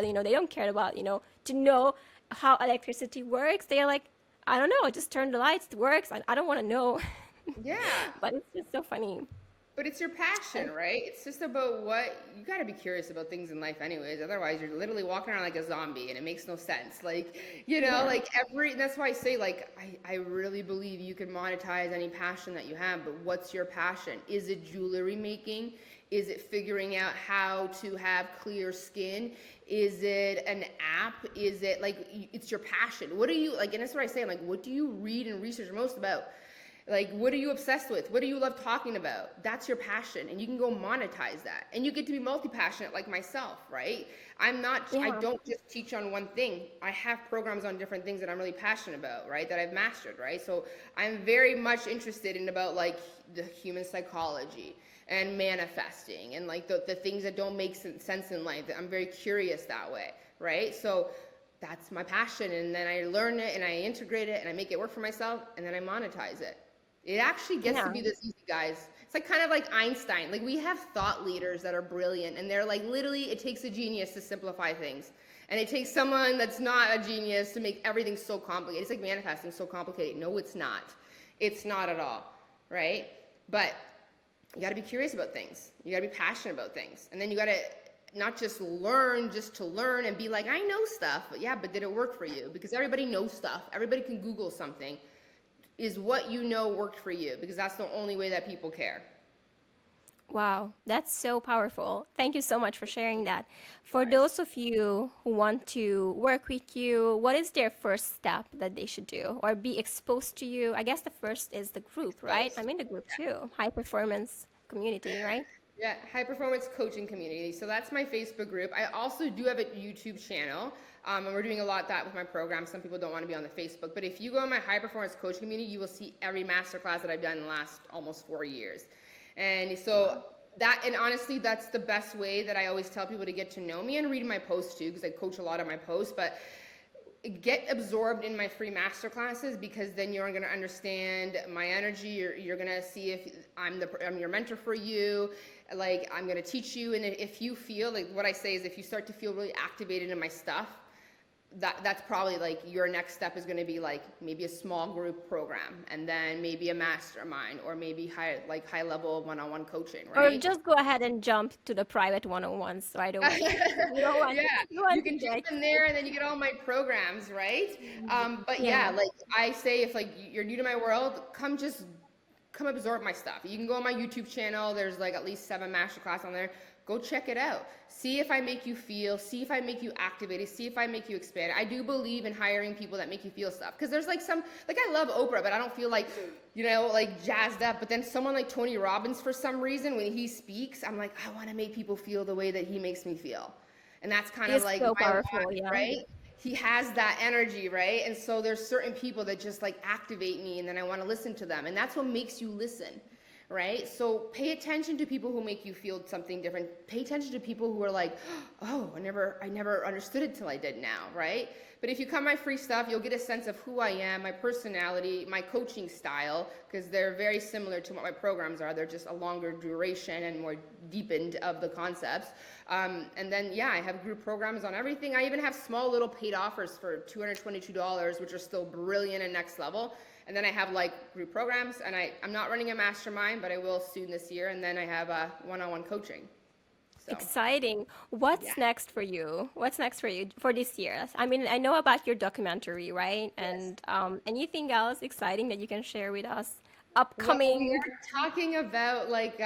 you know, they don't care about, you know, to know how electricity works. They're like, I don't know, just turn the lights, it works. I don't want to know. Yeah. But it's just so funny. But it's your passion, right? It's just about what you got to be curious about things in life, anyways. Otherwise, you're literally walking around like a zombie, and it makes no sense. Like, you know, Yeah. like that's why I say, like, I really believe you can monetize any passion that you have, but what's your passion? Is it jewelry making? Is it figuring out how to have clear skin? Is it an app? Is it like, it's your passion? What do you like? And that's what I say. I'm like, what do you read and research most about? Like, what are you obsessed with? What do you love talking about? That's your passion, and you can go monetize that. And you get to be multi-passionate like myself, right? I Yeah. don't just teach on one thing. I have programs on different things that I'm really passionate about, right? That I've mastered, right? So I'm very much interested in about like the human psychology and manifesting and like the things that don't make sense in life. I'm very curious that way, right? So that's my passion, and then I learn it and I integrate it and I make it work for myself, and then I monetize it. It actually gets to Yeah. be this easy, guys. It's like kind of like Einstein. Like, we have thought leaders that are brilliant, and they're like, literally, it takes a genius to simplify things. And it takes someone that's not a genius to make everything so complicated. It's like manifesting so complicated. No, it's not. It's not at all, right? But you got to be curious about things. You got to be passionate about things. And then you got to not just learn just to learn and be like, I know stuff. But yeah, but did it work for you? Because everybody knows stuff. Everybody can Google something. Is what you know worked for you? Because that's the only way that people care. Wow, that's so powerful. Thank you so much for sharing that. Of For course. those of you who want to work with you, what is their first step that they should do or be exposed to you? I guess the first is the group, right? Exposed. I'm in the group too, high performance community, right? Yeah, high performance coaching community. So that's my Facebook group. I also do have a YouTube channel, and we're doing a lot of that with my program. Some people don't want to be on the Facebook, but if you go on my high performance coaching community, you will see every masterclass that I've done in the last almost 4 years. And so that, and honestly, that's the best way that I always tell people to get to know me, and read my posts too, because I coach a lot of my posts. But get absorbed in my free masterclasses, because then you're going to understand my energy. You're going to see if I'm your mentor for you. Like, I'm going to teach you. And if you feel like, what I say is, if you start to feel really activated in my stuff, that's probably like your next step is going to be like maybe a small group program, and then maybe a mastermind, or maybe high level one-on-one coaching, Or right? just go ahead and jump to the private one-on-ones right away. You don't want Yeah, you you want to can jump like in there, and then you get all my programs, right? But yeah. yeah, like I say, if like you're new to my world, come absorb my stuff. You can go on my YouTube channel. There's like at least 7 masterclass on there. Go check it out. See if I make you feel, see if I make you activated, see if I make you expand. I do believe in hiring people that make you feel stuff. Because there's like like I love Oprah, but I don't feel like, like jazzed up. But then someone like Tony Robbins, for some reason, when he speaks, I'm like, I want to make people feel the way that he makes me feel. And that's kind of It's like so my powerful, why, yeah. right? He has that energy, right? And so there's certain people that just like activate me, and then I want to listen to them. And that's what makes you listen, right? So pay attention to people who make you feel something different. Pay attention to people who are like, oh, I never understood it till I did now, right? But if you come my free stuff, you'll get a sense of who I am, my personality, my coaching style, because they're very similar to what my programs are. They're just a longer duration and more deepened of the concepts. And then, yeah, I have group programs on everything. I even have small little paid offers for $222, which are still brilliant and next level. And then I have like group programs, and I'm not running a mastermind, but I will soon this year. And then I have a one-on-one coaching. So, Exciting. yeah. What's next for you? What's next for you for this year? I mean, I know about your documentary, right? Yes. And anything else exciting that you can share with us? Well, we Upcoming. are talking about like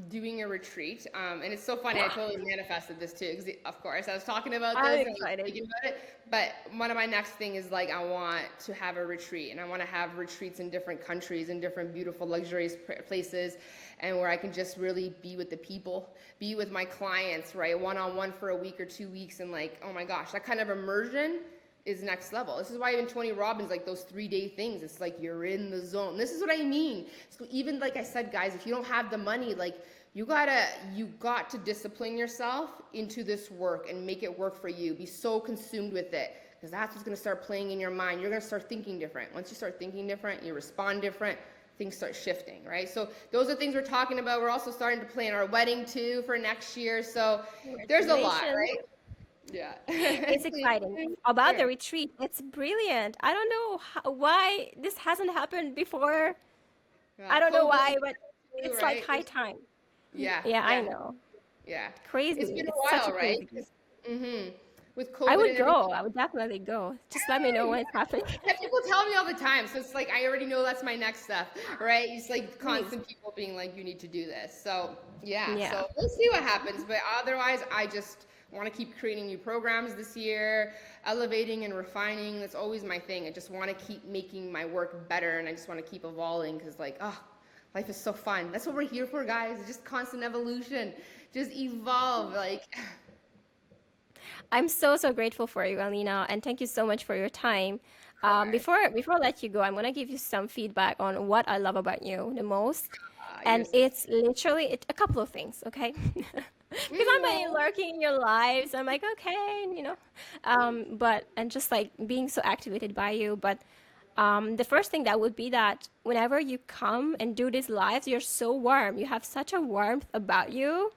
doing a retreat, and it's so funny. I totally manifested this too, because of course I was talking about I'm this and I was excited. thinking about it. But one of my next thing is like I want to have a retreat, and I want to have retreats in different countries, in different beautiful, luxurious places, and where I can just really be with the people, be with my clients, right, one-on-one for a week or 2 weeks, and like, oh my gosh, that kind of immersion is next level. This is why even Tony Robbins, like those 3-day things, it's like you're in the zone. This is what I mean. So even like I said, guys, if you don't have the money, like you got to discipline yourself into this work and make it work for you. Be so consumed with it, because that's what's going to start playing in your mind. You're going to start thinking different. Once you start thinking different, you respond different, things start shifting, right? So those are things we're talking about. We're also starting to plan our wedding too for next year. So there's a lot, Congratulations. right? Yeah. It's exciting. About the retreat, it's brilliant. I don't know why this hasn't happened before. Yeah, I don't know COVID why, but too, it's like right? high time. Yeah, Yeah, I yeah, know. yeah. It's Crazy. been a It's such a while, right? crazy. Mm-hmm. With I COVID would and go. everything. I would definitely go. Just let me know when it's happening. Yeah, people tell me all the time, so it's like I already know that's my next step, right? It's like Please. constant people being like, "You need to do this." So yeah, Yeah. so we'll see what happens. But otherwise, I just want to keep creating new programs this year, elevating and refining. That's always my thing. I just want to keep making my work better, and I just want to keep evolving, because like, oh, life is so fun. That's what we're here for, guys. It's just constant evolution. Just evolve, like. I'm so, so grateful for you, Alina, and thank you so much for your time. Of course. Before I let you go, I'm gonna give you some feedback on what I love about you the most, You're and so. it's literally a couple of things, okay? Because I'm like Aw. lurking in your lives. I'm like, okay, but and just like being so activated by you. But the first thing that would be that whenever you come and do these lives, you're so warm. You have such a warmth about you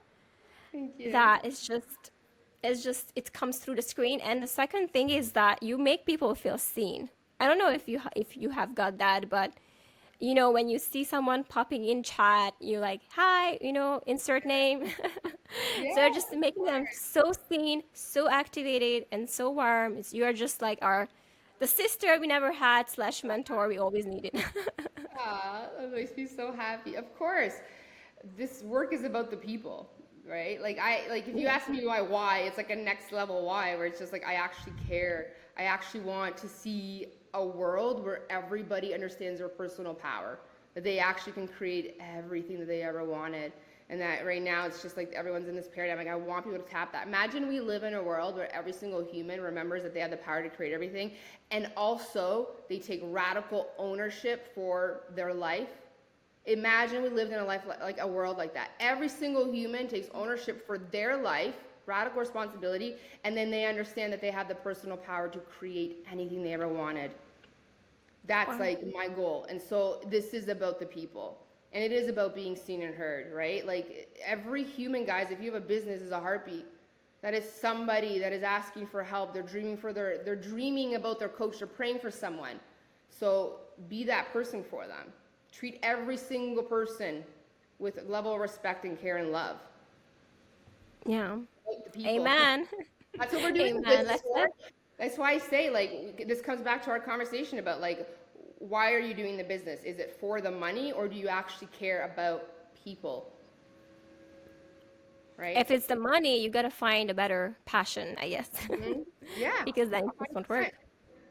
Thank you. that it comes through the screen. And the second thing is that you make people feel seen. I don't know if you have got that, but when you see someone popping in chat, you're like, hi, insert name. So Yeah. just making them so seen, so activated, and so warm. You're just like the sister we never had slash mentor we always needed. That makes me so happy. Of course, this work is about the people, right? Like if you ask me why, it's like a next level why, where it's just like I actually care. I actually want to see a world where everybody understands their personal power, that they actually can create everything that they ever wanted. And that right now it's just like everyone's in this paradigm. Like I want people to tap that. Imagine we live in a world where every single human remembers that they have the power to create everything, and also they take radical ownership for their life. Imagine we lived in a life like a world like that. Every single human takes ownership for their life, radical responsibility, and then they understand that they have the personal power to create anything they ever wanted. That's like my goal. And so this is about the people. And it is about being seen and heard, right? Like every human, guys, if you have a business, is a heartbeat. That is somebody that is asking for help. They're dreaming about their coach. They're praying for someone. So be that person for them. Treat every single person with a level of respect and care and love. Yeah. Like the people. Amen. That's what we're doing. Amen. That's why I say, like, this comes back to our conversation about, like, why are you doing the business? Is it for the money, or do you actually care about people? Right? If it's the money, you gotta find a better passion, I guess. Yeah. Because then it just won't 100%. work.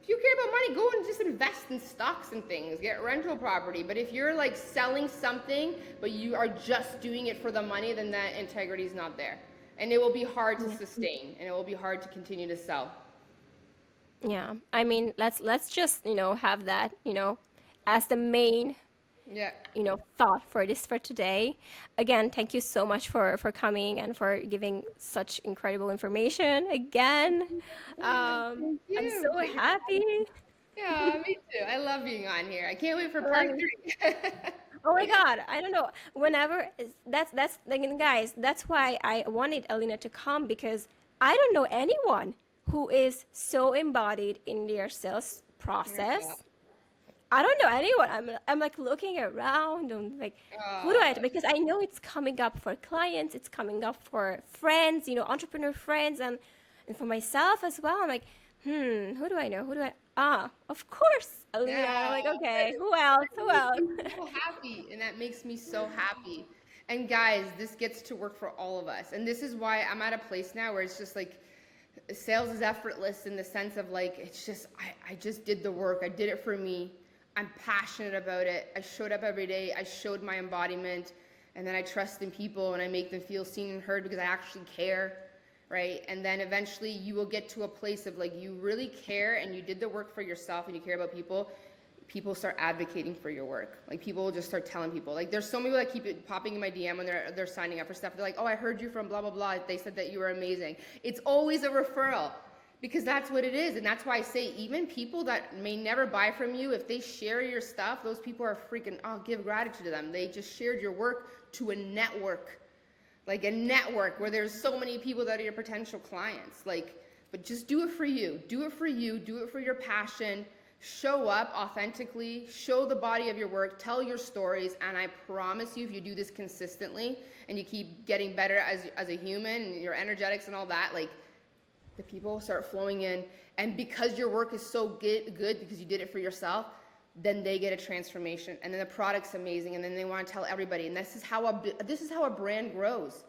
If you care about money, go and just invest in stocks and things, get rental property. But if you're like selling something, but you are just doing it for the money, then that integrity is not there. And it will be hard to sustain, and it will be hard to continue to sell. Yeah. I mean, let's just, have that, as the main, Yeah. thought for today. Again, thank you so much for coming and for giving such incredible information again. Thank I'm you. so happy. Yeah, me too. I love being on here. I can't wait for part Um, 3. Oh my God, I don't know. Whenever that's like, guys, that's why I wanted Alina to come, because I don't know anyone who is so embodied in their sales process. I don't know anyone. I'm like looking around and like, who do I? Because I know it's coming up for clients, it's coming up for friends, entrepreneur friends, and for myself as well. I'm like, who do I know? Of course, Alina. I'm like, okay, who else? Who else? I'm so happy, and that makes me so happy. And guys, this gets to work for all of us. And this is why I'm at a place now where it's just like sales is effortless, in the sense of like, it's just, I just did the work. I did it for me. I'm passionate about it. I showed up every day. I showed my embodiment, and then I trust in people, and I make them feel seen and heard because I actually care. Right? And then eventually you will get to a place of like, you really care and you did the work for yourself and you care about people. People start advocating for your work. Like people will just start telling people. Like there's so many people that keep it popping in my DM when they're signing up for stuff. They're like, oh, I heard you from blah, blah, blah. They said that you were amazing. It's always a referral, because that's what it is. And that's why I say, even people that may never buy from you, if they share your stuff, those people are freaking, oh, give gratitude to them. They just shared your work to a network. Like a network where there's so many people that are your potential clients. Like, but just do it for you. Do it for you. Do it for your passion. Show up authentically. Show the body of your work. Tell your stories. And I promise you, if you do this consistently and you keep getting better as a human, and your energetics and all that, like the people start flowing in. And because your work is so good because you did it for yourself, then they get a transformation, and then the product's amazing, and then they want to tell everybody. And this is how a brand grows.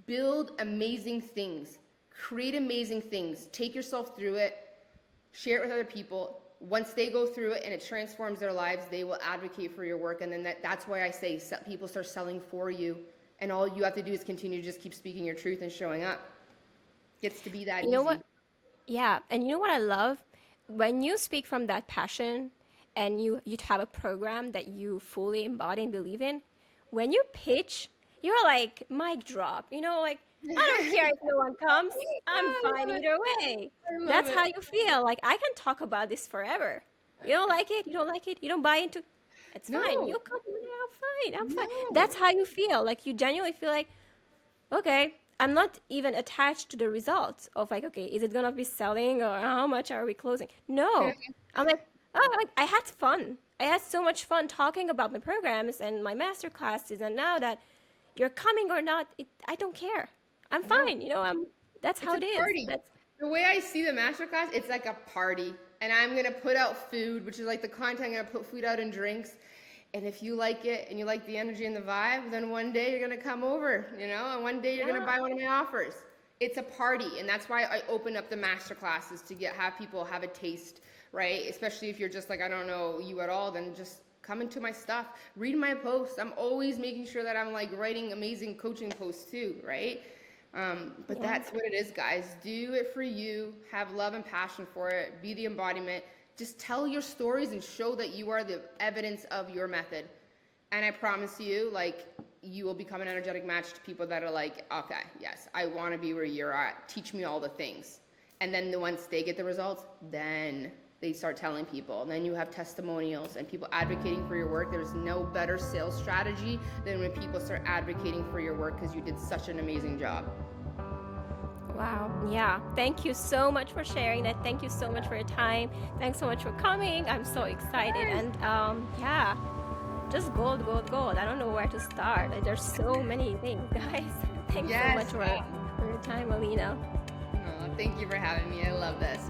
Build amazing things, create amazing things, take yourself through it, share it with other people. Once they go through it and it transforms their lives, they will advocate for your work. And then that's why I say people start selling for you, and all you have to do is continue to just keep speaking your truth and showing up. Gets to be that You easy. know what? Yeah, and you know what I love? When you speak from that passion and you have a program that you fully embody and believe in, when you pitch, you're like, mic drop. Like, I don't care if no one comes. I'm fine either way. I love That's it. how you feel. Like, I can talk about this forever. You don't like it, you don't like it, you don't buy into, it's fine. No. You come, I'm fine. No. That's how you feel. Like, you genuinely feel like, okay, I'm not even attached to the results of like, okay, is it gonna be selling or how much are we closing? No, I'm like, oh, like, I had fun. I had so much fun talking about my programs and my master classes, and now that you're coming or not, I don't care. I'm fine. That's how it It's a is. party. The way I see the masterclass, it's like a party. And I'm going to put out food, which is like the content. I'm going to put food out and drinks. And if you like it and you like the energy and the vibe, then one day you're going to come over, and one day you're going to buy one of my offers. It's a party. And that's why I open up the masterclasses to have people have a taste, right? Especially if you're just like, I don't know you at all, then just come into my stuff, read my posts. I'm always making sure that I'm like writing amazing coaching posts too, right? But that's what it is, guys. Do it for you. Have love and passion for it. Be the embodiment. Just tell your stories and show that you are the evidence of your method. And I promise you, like, you will become an energetic match to people that are like, okay, yes, I want to be where you're at. Teach me all the things. And then once they get the results, then they start telling people. And then you have testimonials and people advocating for your work. There's no better sales strategy than when people start advocating for your work because you did such an amazing job. Wow. Yeah. Thank you so much for sharing that. Thank you so much for your time. Thanks so much for coming. I'm so excited. And yeah, just gold, gold, gold. I don't know where to start. There's so many things, guys. Thanks so much for your time, Alina. Oh, thank you for having me. I love this.